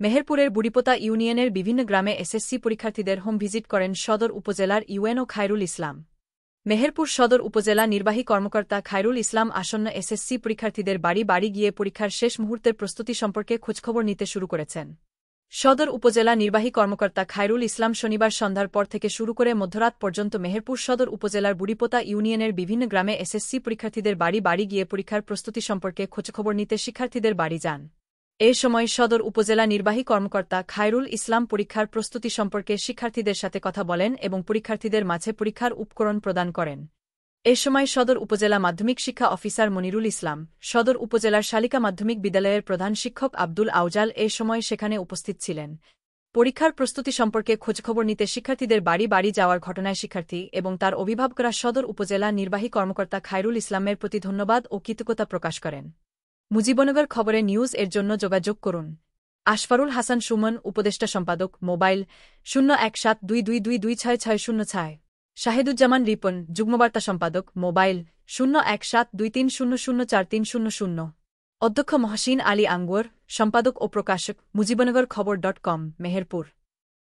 মেহেরপুরের বুড়িপোতা ইউনিয়নের বিভিন্ন গ্রামে এসএসসি পরীক্ষার্থীদের হোম ভিজিট করেন সদর উপজেলার ইউএনও খায়রুল ইসলাম। মেহেরপুর সদর উপজেলা নির্বাহী কর্মকর্তা খায়রুল ইসলাম আসন্ন এসএসসি পরীক্ষার্থীদের বাড়ি বাড়ি গিয়ে পরীক্ষার শেষ মুহূর্তের প্রস্তুতি সম্পর্কে খোঁজখবর নিতে শুরু করেছেন। সদর উপজেলা নির্বাহী কর্মকর্তা খায়রুল ইসলাম শনিবার সন্ধ্যার পর থেকে শুরু করে মধ্যরাত পর্যন্ত মেহেরপুর সদর উপজেলার বুড়িপোতা ইউনিয়নের বিভিন্ন গ্রামে এসএসসি পরীক্ষার্থীদের বাড়ি বাড়ি গিয়ে পরীক্ষার প্রস্তুতি সম্পর্কে খোঁজখবর নিতে শিক্ষার্থীদের বাড়ি যান। এ সময় সদর উপজেলা নির্বাহী কর্মকর্তা খায়রুল ইসলাম পরীক্ষার প্রস্তুতি সম্পর্কে শিক্ষার্থীদের সাথে কথা বলেন এবং পরীক্ষার্থীদের মাঝে পরীক্ষার উপকরণ প্রদান করেন। এ সময় সদর উপজেলা মাধ্যমিক শিক্ষা অফিসার মনিরুল ইসলাম, সদর উপজেলার শালিকা মাধ্যমিক বিদ্যালয়ের প্রধান শিক্ষক আব্দুল আউজাল এ সময় সেখানে উপস্থিত ছিলেন। পরীক্ষার প্রস্তুতি সম্পর্কে খোঁজখবর নিতে শিক্ষার্থীদের বাড়ি বাড়ি যাওয়ার ঘটনায় শিক্ষার্থী এবং তার অভিভাবকরা সদর উপজেলা নির্বাহী কর্মকর্তা খায়রুল ইসলামের প্রতি ধন্যবাদ ও কৃতজ্ঞতা প্রকাশ করেন। মুজিবনগর খবরে নিউজ এর জন্য যোগাযোগ করুন। আশফারুল হাসান সুমন, উপদেষ্টা সম্পাদক, মোবাইল 017222266006। শাহেদুজ্জামান রিপন, যুগ্মবার্তা সম্পাদক, মোবাইল 017230043000। অধ্যক্ষ মহসিন আলী আঙ্গুর, সম্পাদক ও প্রকাশক, মুজিবনগর খবর.com, মেহেরপুর।